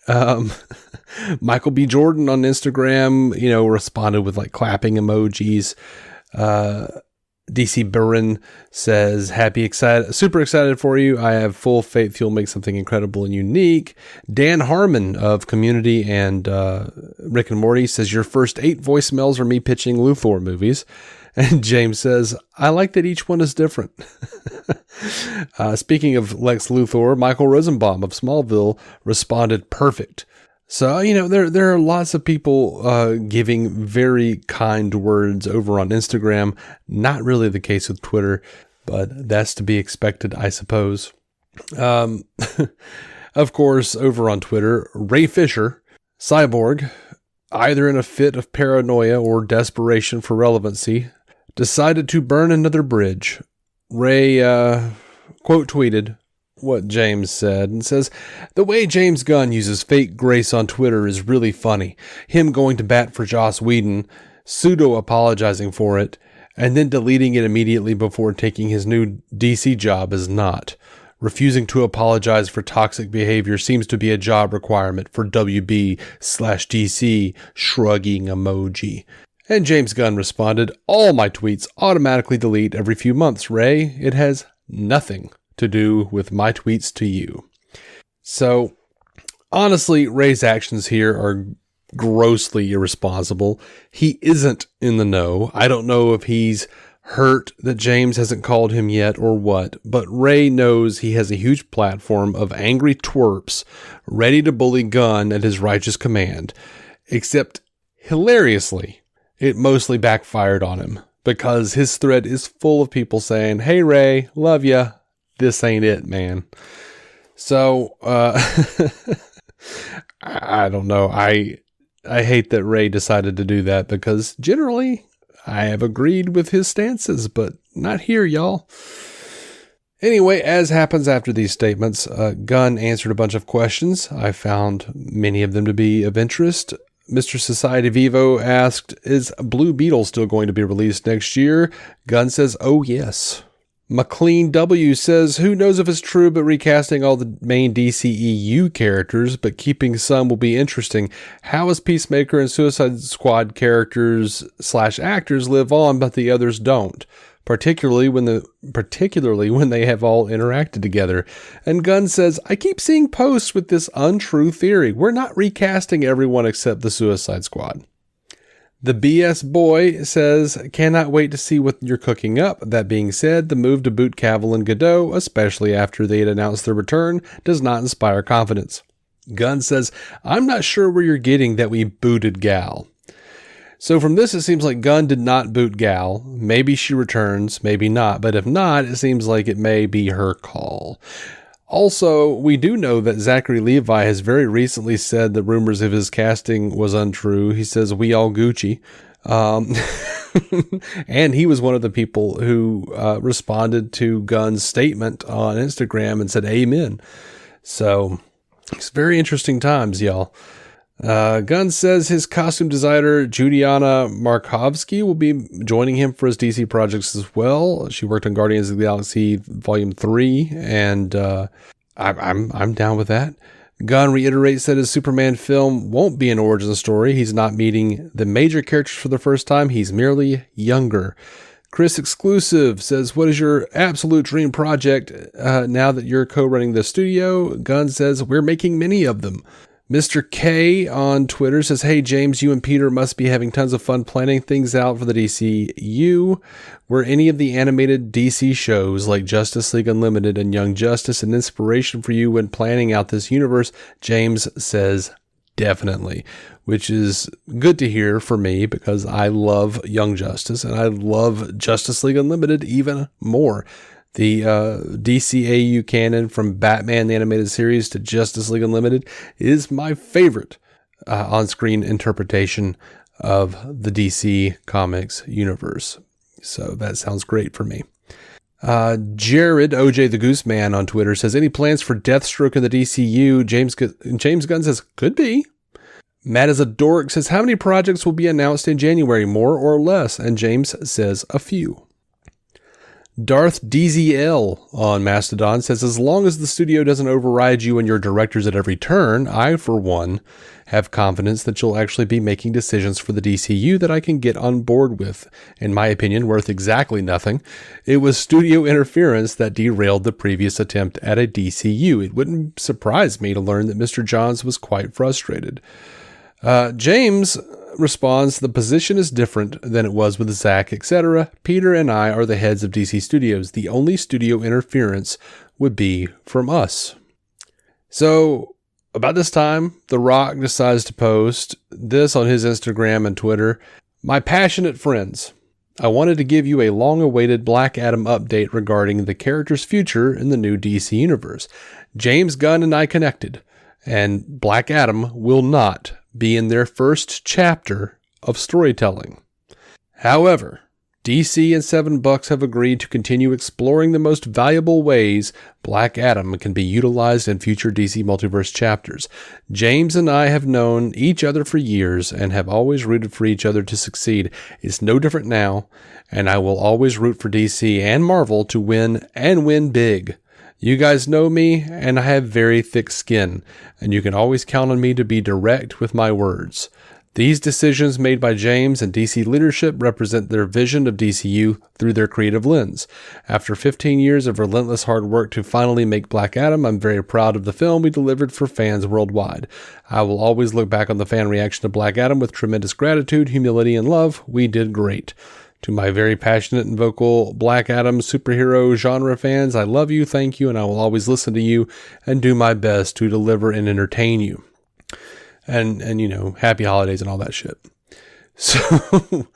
Speaker 1: Michael B. Jordan on Instagram, responded with like clapping emojis. DC Burin says, super excited for you. I have full faith you'll make something incredible and unique. Dan Harmon of Community and Rick and Morty says, your first 8 voicemails are me pitching Luthor movies. And James says, I like that each one is different. Speaking of Lex Luthor, Michael Rosenbaum of Smallville responded perfect. So, there are lots of people giving very kind words over on Instagram. Not really the case with Twitter, but that's to be expected, I suppose. Of course, over on Twitter, Ray Fisher, Cyborg, either in a fit of paranoia or desperation for relevancy, decided to burn another bridge. Ray quote tweeted what James said and says, the way James Gunn uses fake grace on Twitter is really funny. Him going to bat for Joss Whedon, pseudo apologizing for it, and then deleting it immediately before taking his new DC job is not. Refusing to apologize for toxic behavior seems to be a job requirement for WB/DC, shrugging emoji. And James Gunn responded, all my tweets automatically delete every few months, Ray. It has nothing to do with my tweets to you. So, honestly, Ray's actions here are grossly irresponsible. He isn't in the know. I don't know if he's hurt that James hasn't called him yet or what, but Ray knows he has a huge platform of angry twerps ready to bully Gunn at his righteous command. Except, hilariously, it mostly backfired on him because his thread is full of people saying, hey Ray, love ya. This ain't it, man. So, I don't know. I hate that Ray decided to do that because generally I have agreed with his stances, but not here, y'all. Anyway, as happens after these statements, Gunn answered a bunch of questions. I found many of them to be of interest. Mr. Society Vivo asked, is Blue Beetle still going to be released next year? Gunn says, oh yes. McLean W says, who knows if it's true, but recasting all the main DCEU characters, but keeping some will be interesting. How is Peacemaker and Suicide Squad characters / actors live on, but the others don't? Particularly when they have all interacted together. And Gunn says, I keep seeing posts with this untrue theory. We're not recasting everyone except the Suicide Squad. The BS Boy says, cannot wait to see what you're cooking up. That being said, the move to boot Cavill and Godot, especially after they had announced their return, does not inspire confidence. Gunn says, I'm not sure where you're getting that we booted Gal. So from this, it seems like Gunn did not boot Gal. Maybe she returns, maybe not. But if not, it seems like it may be her call. Also, we do know that Zachary Levi has very recently said the rumors of his casting was untrue. He says, we all Gucci. And he was one of the people who responded to Gunn's statement on Instagram and said, amen. So it's very interesting times, y'all. Gunn says his costume designer, Judianna Makovsky, will be joining him for his DC projects as well. She worked on Guardians of the Galaxy Volume 3, and I'm down with that. Gunn reiterates that his Superman film won't be an origin story. He's not meeting the major characters for the first time. He's merely younger. Chris Exclusive says, what is your absolute dream project now that you're co-running the studio? Gunn says, we're making many of them. Mr. K on Twitter says, hey, James, you and Peter must be having tons of fun planning things out for the DCU. Were any of the animated DC shows like Justice League Unlimited and Young Justice an inspiration for you when planning out this universe? James says, definitely, which is good to hear for me because I love Young Justice and I love Justice League Unlimited even more. The DCAU canon from Batman the Animated Series to Justice League Unlimited is my favorite on-screen interpretation of the DC Comics universe. So that sounds great for me. Jared, OJ the Goose Man on Twitter says, any plans for Deathstroke in the DCU? James Gunn says, could be. Matt is a dork says, how many projects will be announced in January, more or less? And James says, a few. Darth DZL on Mastodon says, as long as the studio doesn't override you and your directors at every turn, I, for one, have confidence that you'll actually be making decisions for the DCU that I can get on board with. In my opinion, worth exactly nothing. It was studio interference that derailed the previous attempt at a DCU. It wouldn't surprise me to learn that Mr. Johns was quite frustrated. James responds, the position is different than it was with Zack, etc. Peter and I are the heads of DC Studios. The only studio interference would be from us. So, about this time, The Rock decides to post this on his Instagram and Twitter. My passionate friends, I wanted to give you a long-awaited Black Adam update regarding the character's future in the new DC universe. James Gunn and I connected, and Black Adam will not be in their first chapter of storytelling. However, DC and $7 have agreed to continue exploring the most valuable ways Black Adam can be utilized in future DC Multiverse chapters. James and I have known each other for years and have always rooted for each other to succeed. It's no different now, and I will always root for DC and Marvel to win and win big. You guys know me, and I have very thick skin, and you can always count on me to be direct with my words. These decisions made by James and DC leadership represent their vision of DCU through their creative lens. After 15 years of relentless hard work to finally make Black Adam, I'm very proud of the film we delivered for fans worldwide. I will always look back on the fan reaction to Black Adam with tremendous gratitude, humility, and love. We did great. To my very passionate and vocal Black Adam superhero genre fans, I love you, thank you, and I will always listen to you and do my best to deliver and entertain you. And you know, happy holidays and all that shit. So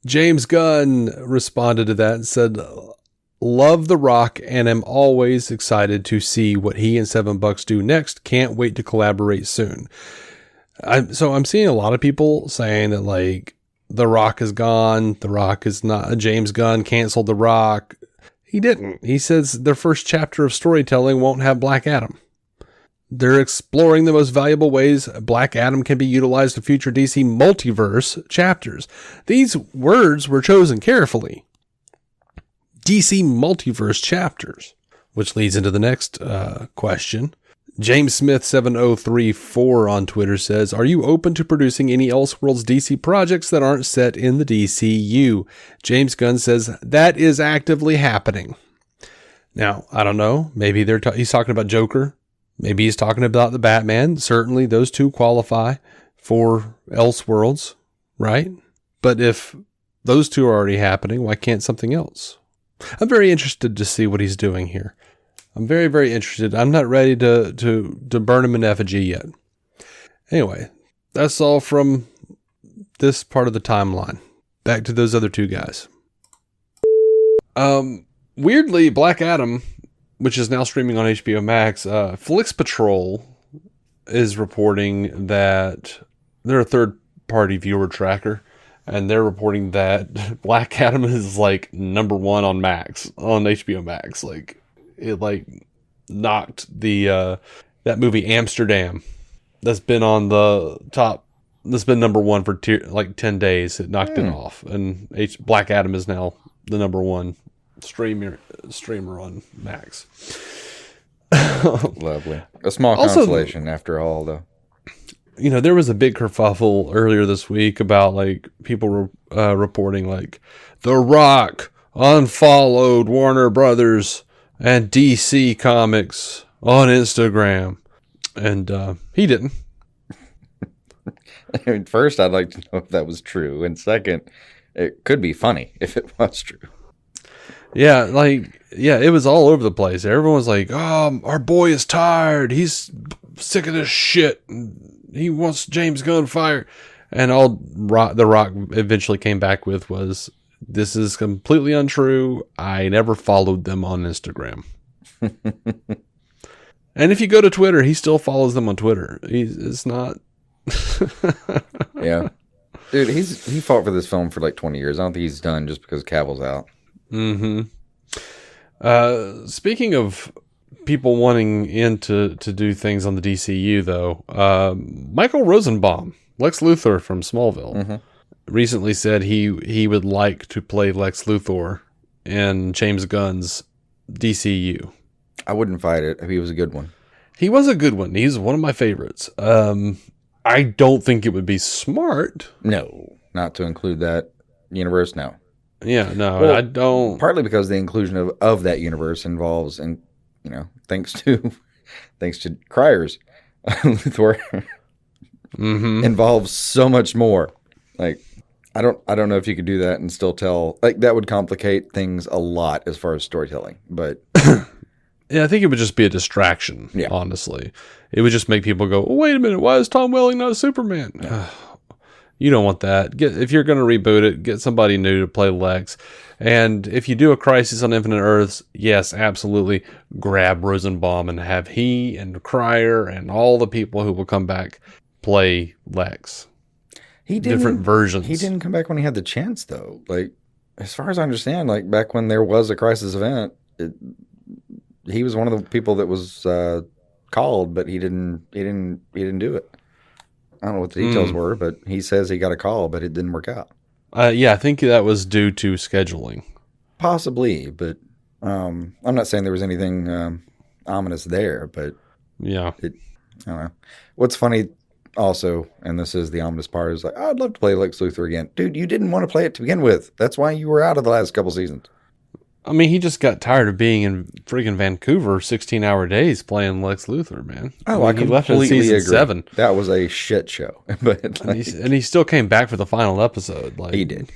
Speaker 1: James Gunn responded to that and said, love The Rock and am always excited to see what he and $7 do next. Can't wait to collaborate soon. So I'm seeing a lot of people saying that, like, The Rock is gone. The Rock is not. James Gunn canceled The Rock. He didn't. He says their first chapter of storytelling won't have Black Adam. They're exploring the most valuable ways Black Adam can be utilized in future DC multiverse chapters. These words were chosen carefully. DC multiverse chapters, which leads into the next question. James Smith 7034 on Twitter says, are you open to producing any Elseworlds DC projects that aren't set in the DCU? James Gunn says that is actively happening. Now, I don't know. Maybe he's talking about Joker. Maybe he's talking about the Batman. Certainly those two qualify for Elseworlds, right? But if those two are already happening, why can't something else? I'm very interested to see what he's doing here. I'm very, very interested. I'm not ready to burn him in effigy yet. Anyway, that's all from this part of the timeline. Back to those other two guys. Weirdly, Black Adam, which is now streaming on HBO Max, Flix Patrol is reporting that they're a third-party viewer tracker, and they're reporting that Black Adam is like number one on HBO Max. Like, it like knocked the that movie Amsterdam that's been on the top. That's been number one for 10 days. It knocked it off, and Black Adam is now the number one streamer on Max.
Speaker 2: Lovely. A small consolation after all, though.
Speaker 1: You know, there was a big kerfuffle earlier this week about like people reporting like The Rock unfollowed Warner Brothers and DC Comics on Instagram, and he didn't.
Speaker 2: I mean, first, I'd like to know if that was true, and second, it could be funny if it was true.
Speaker 1: Yeah, it was all over the place. Everyone was like, "Oh, our boy is tired. He's sick of this shit. He wants James Gunn fired." And all The Rock eventually came back with was, "This is completely untrue. I never followed them on Instagram." And if you go to Twitter, he still follows them on Twitter. It's not.
Speaker 2: Yeah. Dude, he fought for this film for like 20 years. I don't think he's done just because Cavill's out.
Speaker 1: Mm-hmm. Speaking of people wanting to do things on the DCU, though, Michael Rosenbaum, Lex Luthor from Smallville, recently said he would like to play Lex Luthor in James Gunn's DCU.
Speaker 2: I wouldn't fight it if he was a good one.
Speaker 1: He was a good one. He's one of my favorites. I don't think it would be smart.
Speaker 2: No, not to include that universe. No.
Speaker 1: Yeah, no,
Speaker 2: Well,
Speaker 1: I don't.
Speaker 2: Partly because the inclusion of that universe involves, and thanks to Cryer's Luthor, involves so much more. Like, I don't know if you could do that and still tell. Like, that would complicate things a lot as far as storytelling. But
Speaker 1: yeah, I think it would just be a distraction.
Speaker 2: Yeah.
Speaker 1: Honestly, it would just make people go, oh, "Wait a minute, why is Tom Welling not Superman?" No. You don't want that. If you're going to reboot it, get somebody new to play Lex. And if you do a Crisis on Infinite Earths, yes, absolutely, grab Rosenbaum and have he and Cryer and all the people who will come back play Lex. Different versions.
Speaker 2: He didn't come back when he had the chance, though. Like, as far as I understand, like back when there was a Crisis event, he was one of the people that was called, but he didn't do it. I don't know what the details were, but he says he got a call, but it didn't work out.
Speaker 1: Yeah, I think that was due to scheduling.
Speaker 2: Possibly, but I'm not saying there was anything ominous there, but
Speaker 1: yeah,
Speaker 2: I don't know. What's funny also, and this is the ominous part, is like, I'd love to play Lex Luthor again. Dude, you didn't want to play it to begin with. That's why you were out of the last couple seasons.
Speaker 1: I mean, he just got tired of being in freaking Vancouver 16-hour days playing Lex Luthor, man.
Speaker 2: Oh, I
Speaker 1: he left in
Speaker 2: completely
Speaker 1: season
Speaker 2: agree.
Speaker 1: 7.
Speaker 2: That was a shit show. But
Speaker 1: and he still came back for the final episode. Like,
Speaker 2: he did.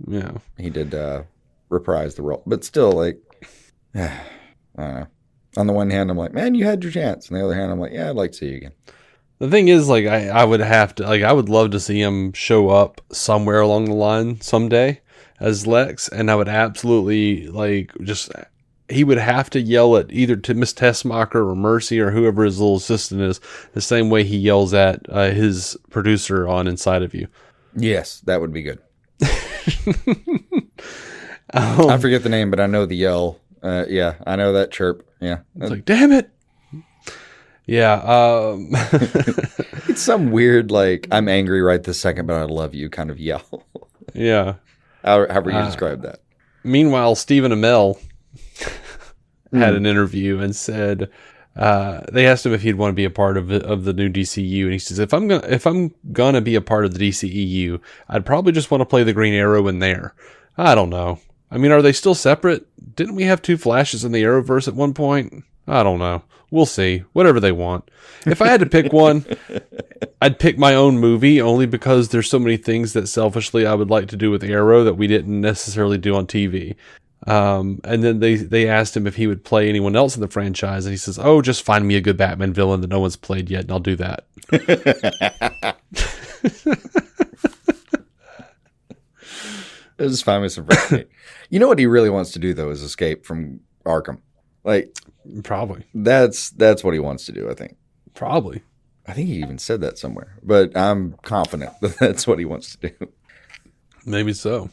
Speaker 1: Yeah.
Speaker 2: He did reprise the role. But still, like, I don't know. On the one hand, I'm like, man, you had your chance. On the other hand, I'm like, yeah, I'd like to see you again.
Speaker 1: The thing is, like, I would have to, like, I would love to see him show up somewhere along the line someday as Lex, and I would absolutely, like, he would have to yell at either to Miss Tessmacher or Mercy or whoever his little assistant is, the same way he yells at his producer on Inside of You.
Speaker 2: Yes, that would be good. I forget the name, but I know the yell. Yeah, I know that chirp. Yeah.
Speaker 1: It's like, damn it. Yeah.
Speaker 2: It's some weird, like, I'm angry right this second, but I love you kind of yell.
Speaker 1: Yeah.
Speaker 2: However you describe that.
Speaker 1: Meanwhile, Stephen Amell had an interview and said, they asked him if he'd want to be a part of the new DCU, and he says, if I'm gonna be a part of the DCEU, I'd probably just want to play the Green Arrow in there. I don't know. I mean, are they still separate? Didn't we have 2 Flashes in the Arrowverse at one point? I don't know. We'll see. Whatever they want. If I had to pick one, I'd pick my own movie, only because there's so many things that selfishly I would like to do with Arrow that we didn't necessarily do on TV. And then they asked him if he would play anyone else in the franchise, and he says, oh, just find me a good Batman villain that no one's played yet, and I'll do that.
Speaker 2: Just find me some friends. You know what he really wants to do, though, is escape from Arkham. Like,
Speaker 1: probably.
Speaker 2: That's what he wants to do, I think.
Speaker 1: Probably.
Speaker 2: I think he even said that somewhere, but I'm confident that that's what he wants to do.
Speaker 1: Maybe so.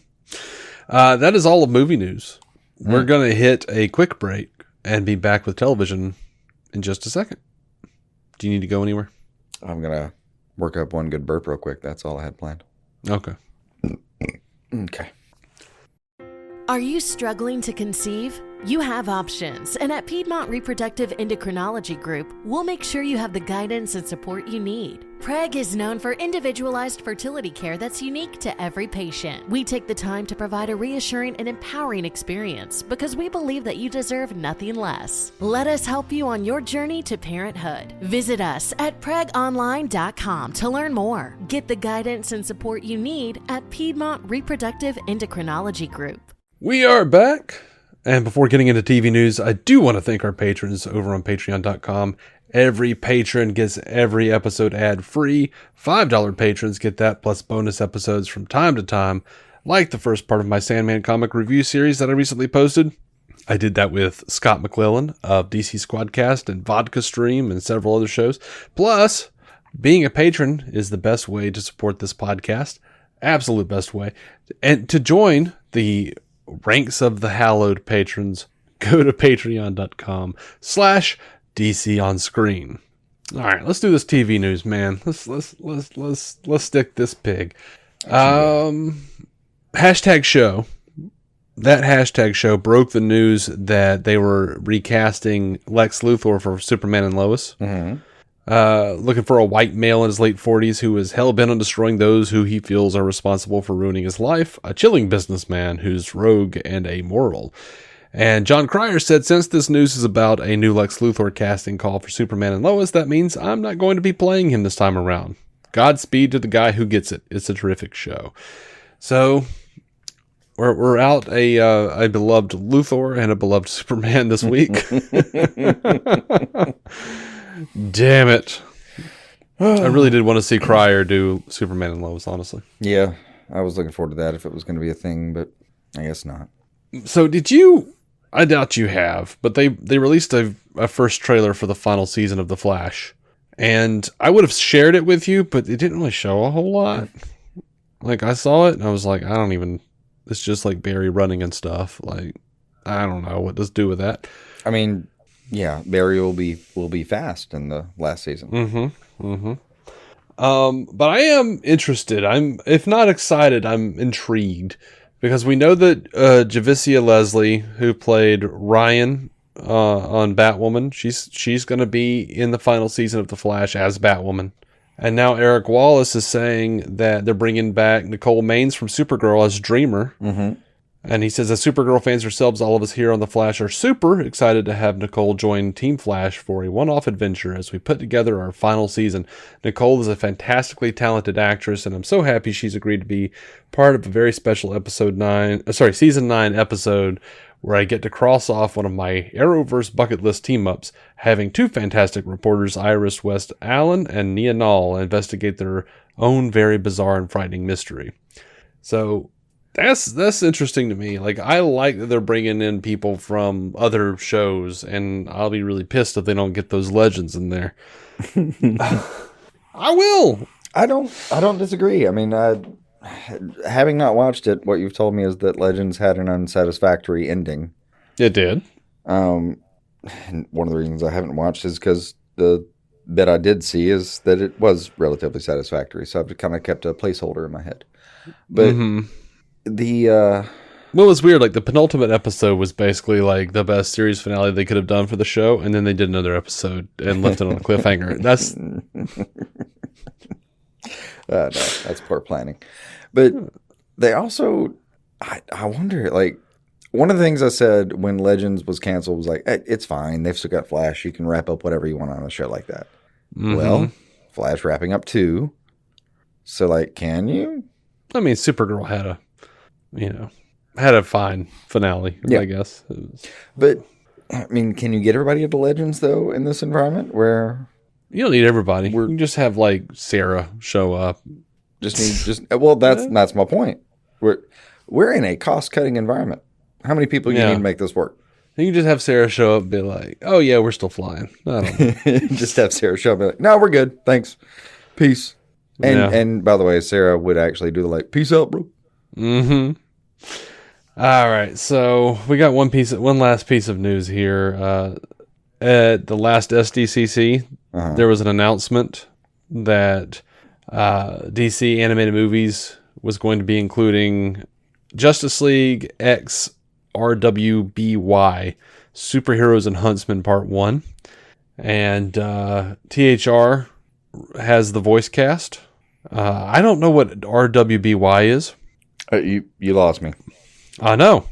Speaker 1: That is all of movie news. We're going to hit a quick break and be back with television in just a second. Do you need to go anywhere?
Speaker 2: I'm going to work up one good burp real quick. That's all I had planned.
Speaker 1: Okay.
Speaker 2: Okay.
Speaker 3: Are you struggling to conceive? You have options, and at Piedmont Reproductive Endocrinology Group, we'll make sure you have the guidance and support you need. PREG is known for individualized fertility care that's unique to every patient. We take the time to provide a reassuring and empowering experience because we believe that you deserve nothing less. Let us help you on your journey to parenthood. Visit us at pregonline.com to learn more. Get the guidance and support you need at Piedmont Reproductive Endocrinology Group.
Speaker 1: We are back. And before getting into TV news, I do want to thank our patrons over on patreon.com. Every patron gets every episode ad-free. $5 patrons get that, plus bonus episodes from time to time, like the first part of my Sandman comic review series that I recently posted. I did that with Scott McClellan of DC Squadcast and Vodka Stream and several other shows. Plus, being a patron is the best way to support this podcast. Absolute best way. And to join the ranks of the hallowed patrons, go to patreon.com/DC on screen. All right, let's do this TV news, man. Let's stick this pig. Hashtag show. That hashtag show broke the news that they were recasting Lex Luthor for Superman and Lois. Looking for a white male in his late 40s who is hell-bent on destroying those who he feels are responsible for ruining his life. A chilling businessman who's rogue and amoral. And John Cryer said, since this news is about a new Lex Luthor casting call for Superman and Lois, that means I'm not going to be playing him this time around. Godspeed to the guy who gets it. It's a terrific show. So we're out a beloved Luthor and a beloved Superman this week. Damn it. I really did want to see Cryer do Superman and Lois, honestly.
Speaker 2: Yeah, I was looking forward to that if it was going to be a thing, but I guess not.
Speaker 1: So did you... I doubt you have, but they released a first trailer for the final season of The Flash. And I would have shared it with you, but it didn't really show a whole lot. Like, I saw it, and I was like, it's just like Barry running and stuff. Like, I don't know what to do with that.
Speaker 2: I mean, yeah, Barry will be fast in the last season.
Speaker 1: But I am interested. If not excited, I'm intrigued. Because we know that Javicia Leslie, who played Ryan on Batwoman, she's going to be in the final season of The Flash as Batwoman. And now Eric Wallace is saying that they're bringing back Nicole Maines from Supergirl as Dreamer. And he says, as Supergirl fans ourselves, all of us here on The Flash are super excited to have Nicole join Team Flash for a one-off adventure as we put together our final season. Nicole is a fantastically talented actress, and I'm so happy she's agreed to be part of a very special season 9 episode where I get to cross off one of my Arrowverse bucket list team-ups, having two fantastic reporters, Iris West Allen and Nia Nall, investigate their own very bizarre and frightening mystery. So... That's interesting to me. Like, I like that they're bringing in people from other shows, and I'll be really pissed if they don't get those legends in there. I will.
Speaker 2: I don't disagree. I mean, having not watched it, what you've told me is that Legends had an unsatisfactory ending.
Speaker 1: It did.
Speaker 2: And one of the reasons I haven't watched is because the bit I did see is that it was relatively satisfactory. So I've kind of kept a placeholder in my head. But...
Speaker 1: Well, it was weird. Like, the penultimate episode was basically like the best series finale they could have done for the show, and then they did another episode and left it on a cliffhanger. That's
Speaker 2: no, that's poor planning. But they also, I wonder, like, one of the things I said when Legends was canceled was like, hey, it's fine. They've still got Flash. You can wrap up whatever you want on a show like that. Well, Flash wrapping up too. So, like, can you?
Speaker 1: I mean, Supergirl had a fine finale, I guess.
Speaker 2: But, I mean, can you get everybody into Legends, though, in this environment where...
Speaker 1: You don't need everybody. You can just have, like, Sarah show up.
Speaker 2: Well, that's my point. We're in a cost-cutting environment. How many people do you need to make this work?
Speaker 1: You can just have Sarah show up and be like, oh, yeah, we're still flying. I don't know.
Speaker 2: Just have Sarah show up and be like, no, we're good. Thanks. Peace. And by the way, Sarah would actually do the, like, peace out, bro.
Speaker 1: All right, so we got one last piece of news here. At the last SDCC, there was an announcement that DC Animated Movies was going to be including Justice League X RWBY, Superheroes and Huntsmen Part 1. And THR has the voice cast. I don't know what RWBY is.
Speaker 2: You lost me.
Speaker 1: I know.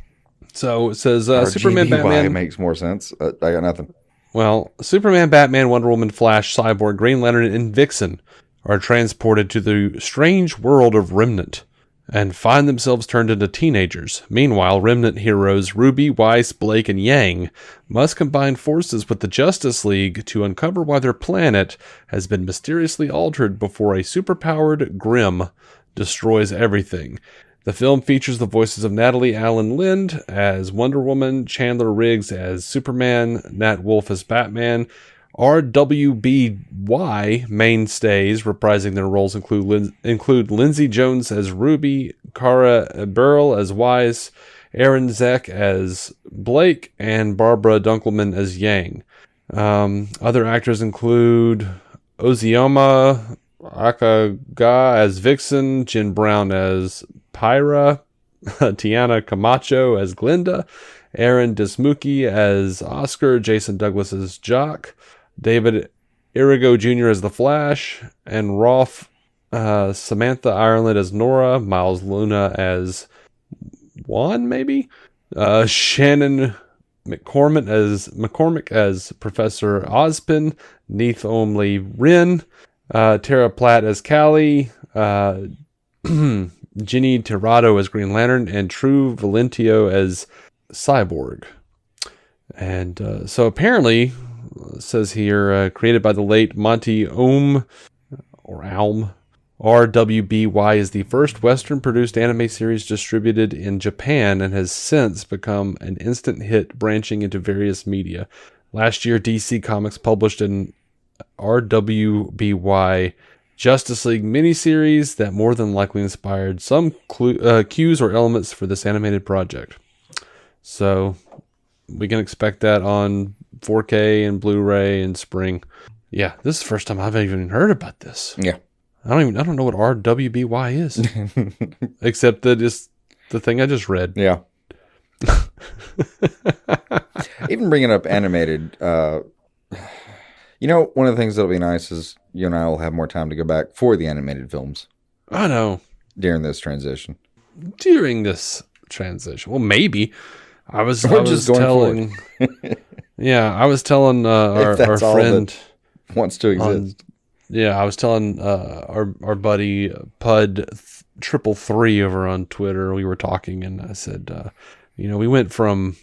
Speaker 1: So it says Superman, Batman.
Speaker 2: Makes more sense. I got nothing.
Speaker 1: Well, Superman, Batman, Wonder Woman, Flash, Cyborg, Green Lantern, and Vixen are transported to the strange world of Remnant and find themselves turned into teenagers. Meanwhile, Remnant heroes Ruby, Weiss, Blake, and Yang must combine forces with the Justice League to uncover why their planet has been mysteriously altered before a superpowered Grimm destroys everything. The film features the voices of Natalie Allen Lind as Wonder Woman, Chandler Riggs as Superman, Nat Wolff as Batman, RWBY mainstays reprising their roles include Lindsay Jones as Ruby, Cara Burrell as Wise, Aaron Zek as Blake, and Barbara Dunkelman as Yang. Other actors include Ozioma Akaga as Vixen, Jen Brown as Pyra, Tiana Camacho as Glinda, Aaron Dismuke as Oscar, Jason Douglas as Jock, David Irigo Jr. as The Flash, and Rolf Samantha Ireland as Nora, Miles Luna as Juan, maybe? Shannon McCormick as Professor Ozpin, Neith Omley Wren, Tara Platt as Callie, Ginny Tirado as Green Lantern, and True Valentio as Cyborg. And so apparently, it says here, created by the late Monty Oum, or Alm, RWBY is the first Western-produced anime series distributed in Japan and has since become an instant hit, branching into various media. Last year, DC Comics published an RWBY Justice League miniseries that more than likely inspired some cues or elements for this animated project. So we can expect that on 4K and Blu-ray in spring. Yeah, this is the first time I've even heard about this.
Speaker 2: Yeah.
Speaker 1: I don't know what RWBY is. Except that it's the thing I just read.
Speaker 2: Yeah. Even bringing up animated, one of the things that'll be nice is you and I will have more time to go back for the animated films.
Speaker 1: I know.
Speaker 2: During this transition.
Speaker 1: Well, maybe. I was
Speaker 2: just going
Speaker 1: telling. Yeah, I was telling our friend
Speaker 2: wants to exist.
Speaker 1: I was telling our buddy Pud 333 over on Twitter. We were talking, and I said, we went from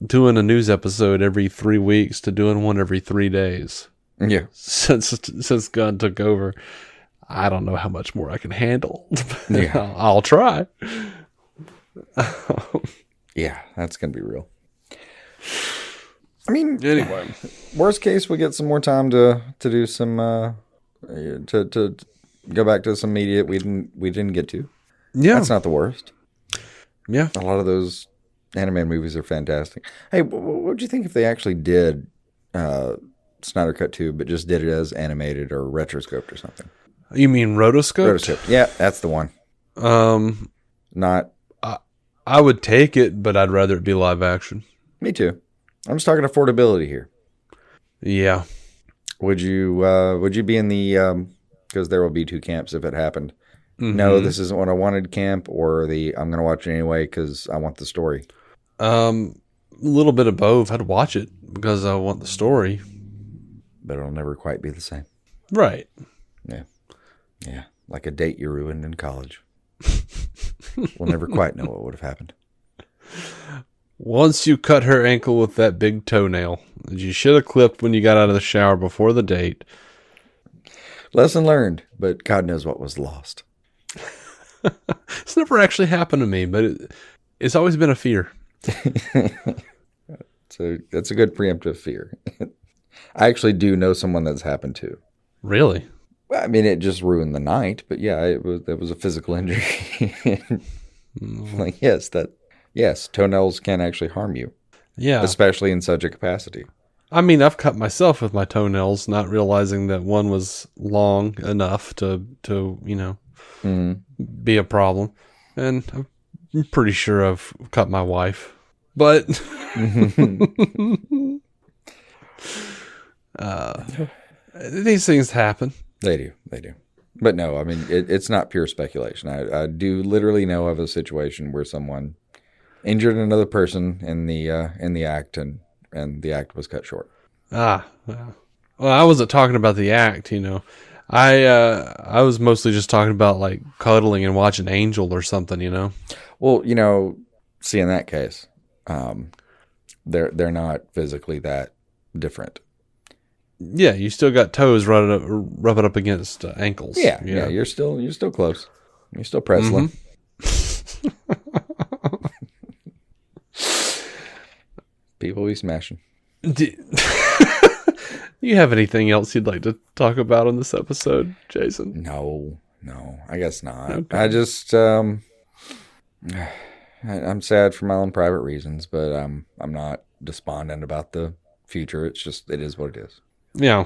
Speaker 1: doing a news episode every 3 weeks to doing one every 3 days.
Speaker 2: Yeah,
Speaker 1: since Gunn took over. I don't know how much more I can handle.
Speaker 2: Yeah.
Speaker 1: I'll try.
Speaker 2: Yeah, that's gonna be real. I mean,
Speaker 1: anyway,
Speaker 2: worst case, we get some more time to do some to go back to some media we didn't get to.
Speaker 1: Yeah,
Speaker 2: that's not the worst.
Speaker 1: Yeah,
Speaker 2: a lot of those anime movies are fantastic. Hey, what would you think if they actually did Snyder Cut 2, but just did it as animated or retroscoped or something?
Speaker 1: You mean rotoscoped?
Speaker 2: Rotoscoped. Yeah, that's the one. Not.
Speaker 1: I would take it, but I'd rather it be live action.
Speaker 2: Me too. I'm just talking affordability here.
Speaker 1: Yeah.
Speaker 2: Would you be in the because there will be two camps if it happened.
Speaker 1: Mm-hmm.
Speaker 2: No, this isn't what I wanted camp, or the I'm going to watch it anyway because I want the story.
Speaker 1: A little bit of both. I'd watch it because I want the story,
Speaker 2: but it'll never quite be the same.
Speaker 1: Right.
Speaker 2: Yeah, like a date you ruined in college. We'll never quite know what would have happened.
Speaker 1: Once you cut her ankle with that big toenail that you should have clipped when you got out of the shower before the date.
Speaker 2: Lesson learned, but God knows what was lost.
Speaker 1: It's never actually happened to me, but it's always been a fear.
Speaker 2: So that's a good preemptive fear. I actually do know someone that's happened to.
Speaker 1: Really?
Speaker 2: I mean, it just ruined the night, but yeah, it was a physical injury. Like, yes, toenails can actually harm you.
Speaker 1: Yeah.
Speaker 2: Especially in such a capacity.
Speaker 1: I mean, I've cut myself with my toenails, not realizing that one was long enough to be a problem. And I'm pretty sure I've cut my wife. But these things happen.
Speaker 2: They do. But no, I mean, it's not pure speculation. I do literally know of a situation where someone injured another person in the act, and the act was cut short.
Speaker 1: Well, I wasn't talking about the act, I was mostly just talking about like cuddling and watching Angel or something,
Speaker 2: Well, see, in that case, they're not physically that different.
Speaker 1: Yeah, you still got toes rubbing up against ankles.
Speaker 2: Yeah, you're still close. You're still wrestling.
Speaker 1: Mm-hmm.
Speaker 2: People be smashing.
Speaker 1: You have anything else you'd like to talk about on this episode, Jason?
Speaker 2: No, I guess not.
Speaker 1: Okay.
Speaker 2: I just, I'm sad for my own private reasons, but I'm not despondent about the future. It's just, it is what it is.
Speaker 1: Yeah.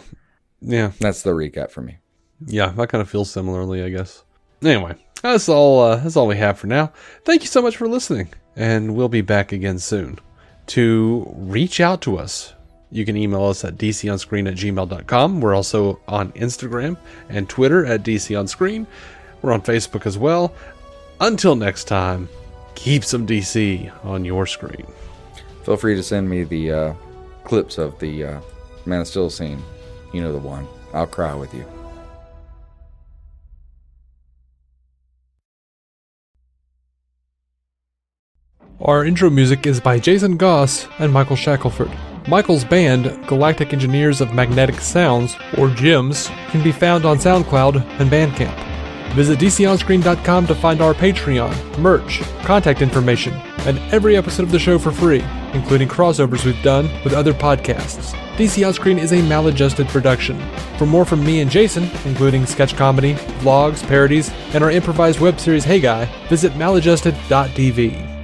Speaker 2: That's the recap for me.
Speaker 1: Yeah, I kind of feel similarly, I guess. Anyway, that's all we have for now. Thank you so much for listening, and we'll be back again soon. To reach out to us, you can email us at dconscreen@gmail.com. We're also on Instagram and Twitter at dconscreen. We're on Facebook as well. Until next time, keep some DC on your screen.
Speaker 2: Feel free to send me the clips of the Man of Steel scene. You know the one. I'll cry with you.
Speaker 4: Our intro music is by Jason Goss and Michael Shackelford. Michael's band, Galactic Engineers of Magnetic Sounds, or GEMS, can be found on SoundCloud and Bandcamp. Visit DCOnScreen.com to find our Patreon, merch, contact information, and every episode of the show for free, including crossovers we've done with other podcasts. DC On Screen is a maladjusted production. For more from me and Jason, including sketch comedy, vlogs, parodies, and our improvised web series Hey Guy, visit maladjusted.tv.